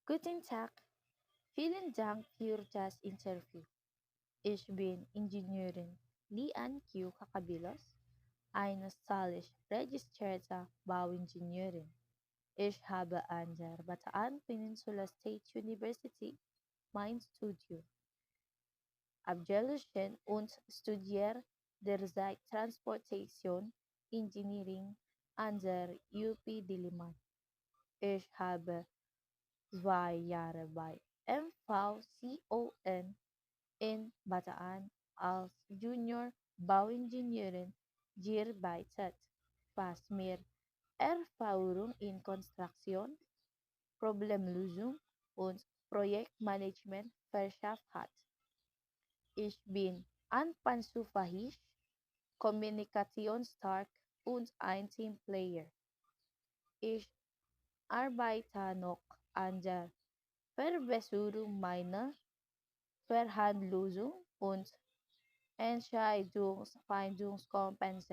Guten Tag, vielen Dank für das Interview. Ich bin Ingenieurin Lian Q. Kakabilos, eine stylisch registrierte Bauingenieurin. Ich habe an der Bataan Peninsula State University mein Studium abgeschlossen und studiere derzeit Transportation Engineering an der UP Diliman. Ich habe 2 Jahre bei MVCON in Bataan als Junior Bauingenieurin gearbeitet, was mir Erfahrung in Konstruktion, Problemlösung und Projektmanagement verschafft hat. Ich bin anpassungsfähig, kommunikationsstark und ein Teamplayer. Ich arbeite noch an der Verbesserung meiner Verhandlungs- und Entscheidungsfindungskompetenz.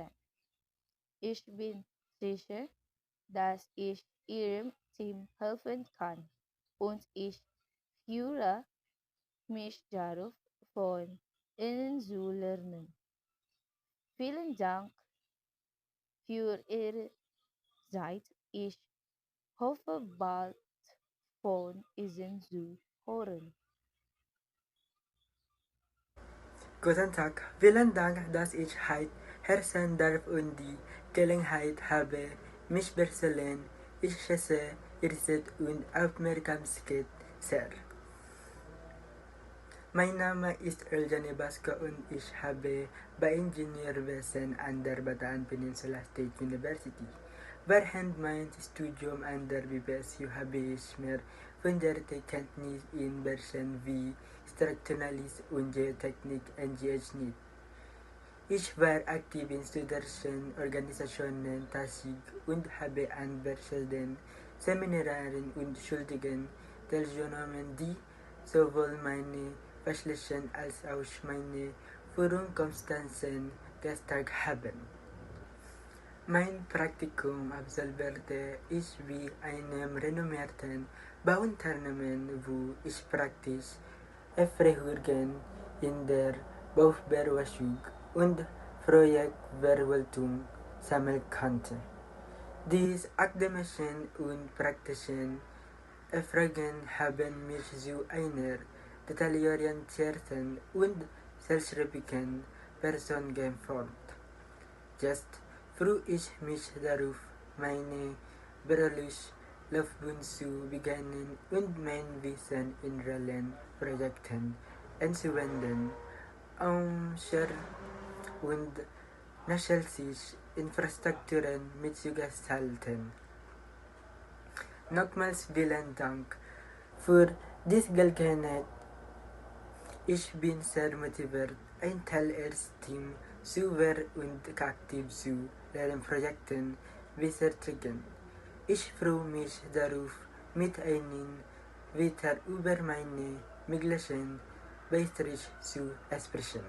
Ich bin sicher, dass ich Ihrem Team helfen kann und ich freue mich darauf, von Ihnen zu lernen. Vielen Dank für Ihre Zeit. Ich hoffe bald von Ihnen zu hören. Guten Tag, vielen Dank, dass ich heute herrschen darf und die Gelegenheit habe, mich vorzustellen. Ich schätze Ihre Zeit und Aufmerksamkeit sehr. Mein Name ist Eljane Basco und ich habe bei Ingenieurwesen an der Bataan Peninsula State University. Während meines Studiums an der BPSU habe ich mehr funderte Kenntnisse in Bereichen wie Strukturales und Geotechnik engagiert. Ich war aktiv in Studentenorganisationen tätig und habe an verschiedenen Seminaren und Schulungen teilgenommen, die sowohl meine fachlichen als auch meine Führungskompetenzen gestärkt haben. Mein Praktikum absolvierte ich bei einem renommierten Bauunternehmen, wo ich praktisch Erfahrungen in der Baubearbeitung und Projektverwaltung sammeln konnte. Diese akademischen und praktischen Erfahrungen haben mich zu einer detailorientierten und selbstständigen Person geformt. Jetzt freue ich mich darauf, meine berufliche Laufbahn zu beginnen und mein Wissen in realen Projekten anzuwenden, um Share und nachhaltig Infrastrukturen mitzugestalten. Nochmals vielen Dank für diese Gelegenheit. Ich bin sehr motiviert, ein Teil ihres Teams zu werden und aktiv zu ihren Projekten beizutragen. Ich freue mich darauf, mit Ihnen weiter über meine möglichen Beiträge zu sprechen.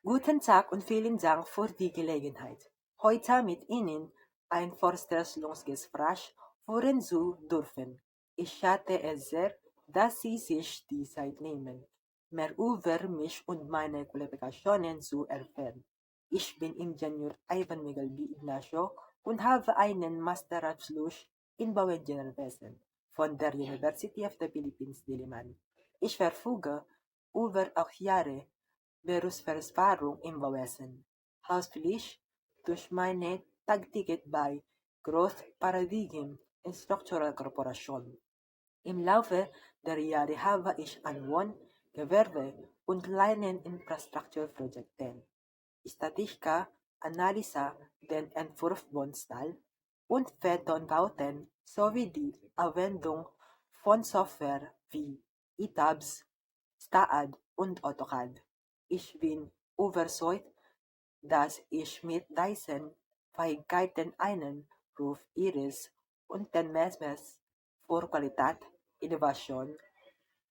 Guten Tag und vielen Dank für die Gelegenheit, heute mit Ihnen ein Vorstellungsgespräch führen zu dürfen. Ich schätze es sehr, dass Sie sich die Zeit nehmen, mehr über mich und meine Qualifikationen zu erfahren. Ich bin Ingenieur Ivan Miguel B. Ignacio und habe einen Masterabschluss in Bauingenieurwesen von der University of the Philippines, Diliman. Ich verfüge über 8 Jahre Berufserfahrung im Bauwesen, hauptsächlich durch meine Tätigkeit bei Growth Paradigm Structural Corporation. Im Laufe der Jahre habe ich an Wohn-, Gewerbe- und kleinen Infrastrukturprojekten, Statistika, Analyse, den Entwurf von Stahl- und Betonbauten sowie die Anwendung von Software wie ETABS, STAAD und AutoCAD. Ich bin überzeugt, dass ich mit diesen Fähigkeiten einen Ruf ihres Unternehmens für Qualität, Innovation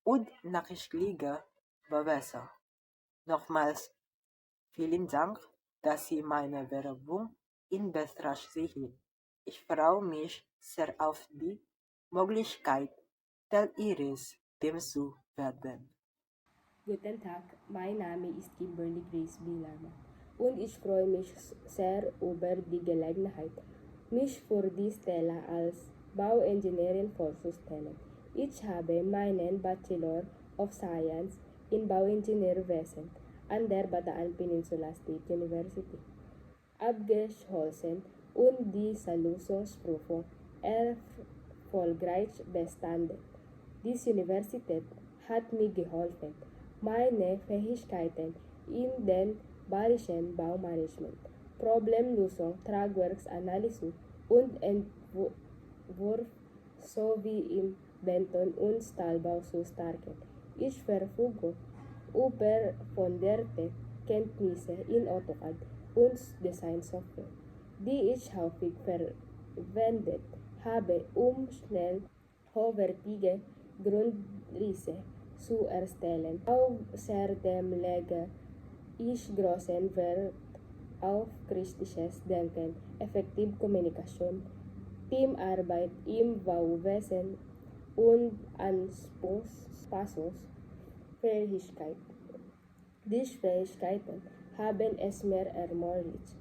und Nachhaltigkeit beweise. Nochmals vielen Dank, dass Sie meine Bewerbung in Bestrasch sehen. Ich freue mich sehr auf die Möglichkeit, Teil ihres Teams zu werden. Guten Tag, mein Name ist Kimberly Grace Bilerman und ich freue mich sehr über die Gelegenheit, mich für die Stelle als Bauingenieurin vorzustellen. Ich habe meinen Bachelor of Science in Bauingenieurwesen an der Bataan-Peninsula State University abgeschlossen und die Zulassungsprüfung erfolgreich bestanden. Diese Universität hat mir geholfen, meine Fähigkeiten in den Bereichen Baumanagement, Problemlösung, Tragwerksanalyse und Entwurf sowie im Beton- und Stahlbau zu stärken. Ich verfüge über fundierte Kenntnisse in AutoCAD und Designsoftware, die ich häufig verwendet habe, um schnell hochwertige Grundrisse zu erstellen. Außerdem lege ich großen Wert auf kritisches Denken, effektive Kommunikation, Teamarbeit im Bauwesen und Anpassungsfähigkeit. Diese Fähigkeiten haben es mir ermöglicht,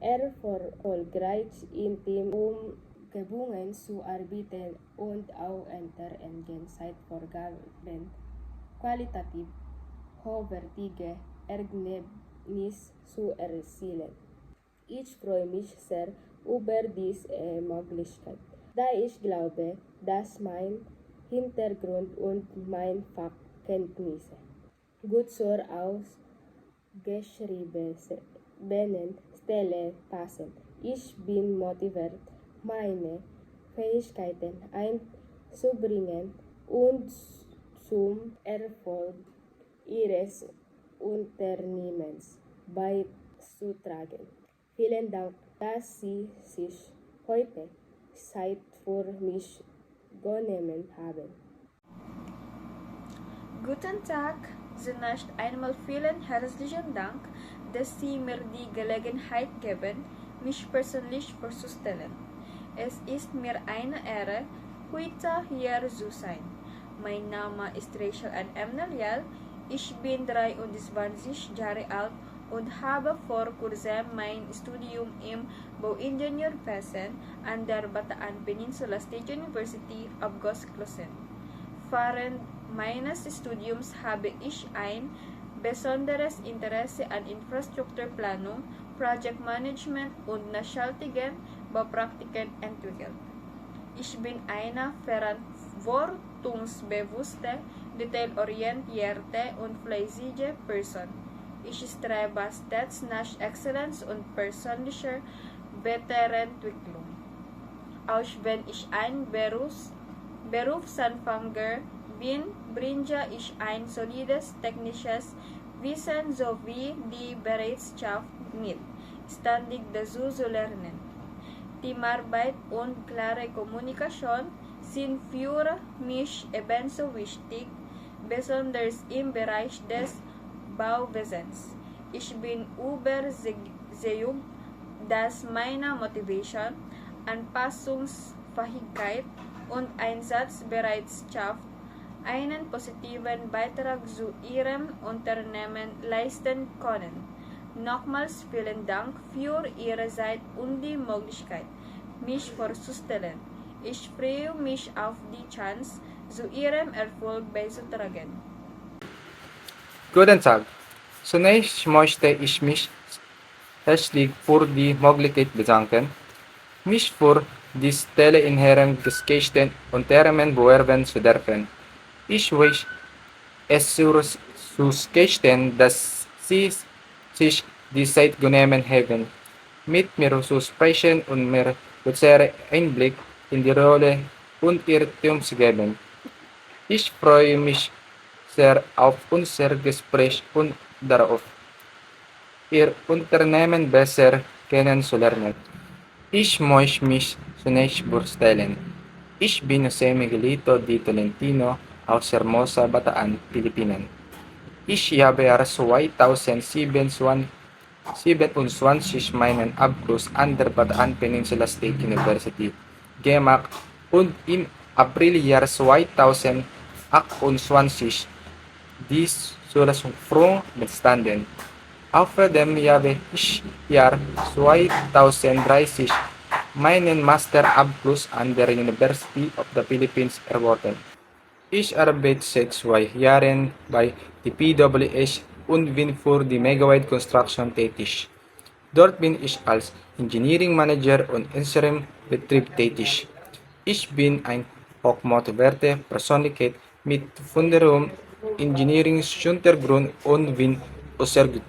erfolgreich in Teamumgebungen zu arbeiten und auch in der engen Zeitvorgaben qualitativ hochwertige Ergebnisse zu erzielen. Ich freue mich sehr über diese Möglichkeit, da ich glaube, dass mein Hintergrund und meine Fachkenntnisse gut zur ausgeschriebenen Stelle passen. Ich bin motiviert, meine Fähigkeiten einzubringen und zum Erfolg Ihres Unternehmens beizutragen. Vielen Dank, dass Sie sich heute Zeit für mich genommen haben. Guten Tag, zunächst einmal vielen herzlichen Dank, dass Sie mir die Gelegenheit geben, mich persönlich vorzustellen. Es ist mir eine Ehre, heute hier zu sein. Mein Name ist Rachel Ann Emneliel, ich bin 23 Jahre alt und habe vor kurzem mein Studium im Bauingenieurwesen an der Bataan-Peninsula State University abgeschlossen. Während meines Studiums habe ich ein besonderes Interesse an Infrastrukturplanung, Projektmanagement und nachhaltigen Baupraktiken entwickelt. Ich bin eine verantwortungsbewusste, detailorientierte und fleißige Person. Ich strebe stets nach Exzellenz und persönlicher Weiterentwicklung. Auch wenn ich ein Berufsanfänger bin, bringe ich ein solides technisches Wissen sowie die Bereitschaft mit, ständig dazu zu lernen. Teamarbeit und klare Kommunikation sind für mich ebenso wichtig, besonders im Bereich des Bauwesens. Ich bin überzeugt, dass meine Motivation, Anpassungsfähigkeit und Einsatzbereitschaft einen positiven Beitrag zu Ihrem Unternehmen leisten können. Nochmals vielen Dank für Ihre Zeit und die Möglichkeit, mich vorzustellen. Ich freue mich auf die Chance, zu Ihrem Erfolg beizutragen. Guten Tag. Zunächst möchte ich mich herzlich für die Möglichkeit bedanken, mich für die Stelle in Ihrem geschätzten Unternehmen bewerben zu dürfen. Ich weiß es zu schätzen, dass Sie sich die Zeit genommen haben, mit mir zu sprechen und mir besseren Einblick in die Rolle und Ihr Team zu geben. Ich freue mich sehr auf unser Gespräch und darauf, Ihr Unternehmen besser kennenzulernen. Ich möchte mich zunächst vorstellen. Ich bin Jose Miguelito Di Tolentino aus Hermosa, Bataan, Pilipinas. Ich habe Jahre 2007 27 meinen Abschluss an der Bataan-Peninsula State University, gemacht und im Apriljahr 2021 dies Zulassung bestanden. Außerdem habe ich Jahr 2030 meinen Masterabschluss an der University of the Philippines erworben. Ich arbeite seit 2 Jahren bei der PWS und bin für die Megawatt Construction tätig. Dort bin ich als Engineering Manager und Interim Betrieb tätig. Ich bin ein hochmotivierte Persönlichkeit mit fundiertem Engineering-Hintergrund und bin überzeugt,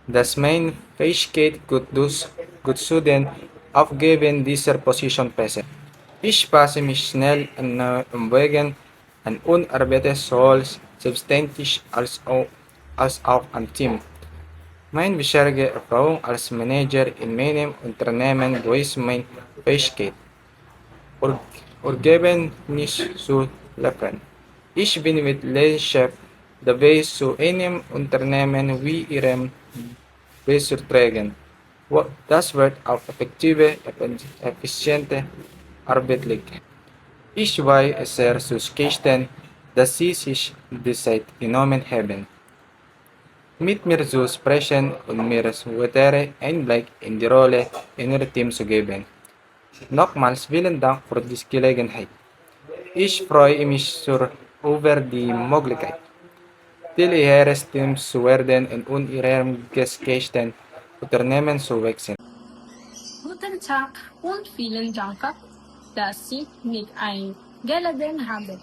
dass meine Fähigkeit gut zu den Aufgaben dieser Position passen. Ich passe mich schnell an neue Umwegen an und arbeite sowohl selbstständig als auch am Team. Meine bisherige Erfahrung als Manager in meinem Unternehmen beweist meine Fähigkeit, Ergebnisse zu liefern. Ich bin mit Leidenschaft dabei, zu einem Unternehmen wie Ihrem beizutragen. Das wird auf effektive, effiziente Arbeit liegt. Ich weiß sehr zu schätzen, dass Sie sich die Zeit genommen haben, mit mir zu sprechen und mir weitere Einblick in die Rolle in Ihr Team zu geben. Nochmals vielen Dank für diese Gelegenheit. Ich freue mich über die Möglichkeit, Teil Ihres Teams zu werden und Ihrem geschätzten Unternehmen zu wechseln. Guten Tag und vielen Dank, dass Sie mich eingeladen haben.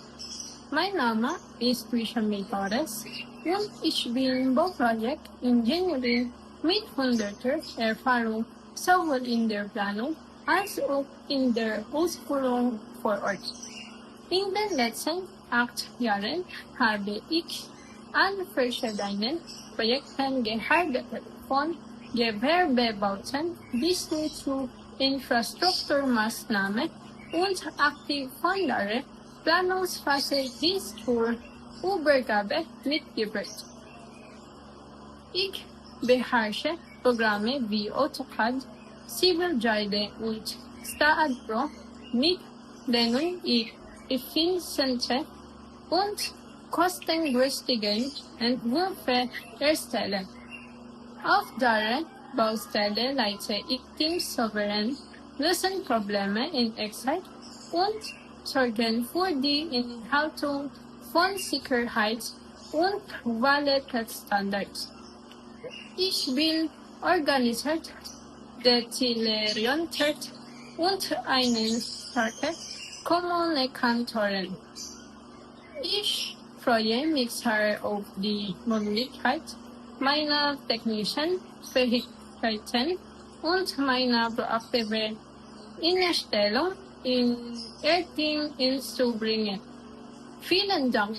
Mein Name ist Trisha May Torres und ich bin Bauprojekt Engineering mit 100 Erfahrung sowohl in der Planung als auch in der Ausführung vor Ort. In den letzten 8 Jahren habe ich an verschiedenen Projekten gearbeitet, von Gewerbebauten bis hin zu Infrastrukturmaßnahmen und aktiv von der Planungsphase bis zur Übergabe mitgewirkt. Ich beherrsche Programme wie AutoCAD, CivilJade und STAAD Pro, mit denen ich effiziente und kostengünstige Entwürfe erstelle. Auf der Baustelle leite ich Teams souverän, lösen Probleme in Echtzeit und sorgen für die Einhaltung von Sicherheits- und Qualitätsstandards. Ich bin organisiert, detailorientiert und einen starken Kommunikatoren. Ich freue mich sehr auf die Möglichkeit, meine technischen Fähigkeiten und meine proaktive Einstellung in Ihr Team einzubringen. Vielen Dank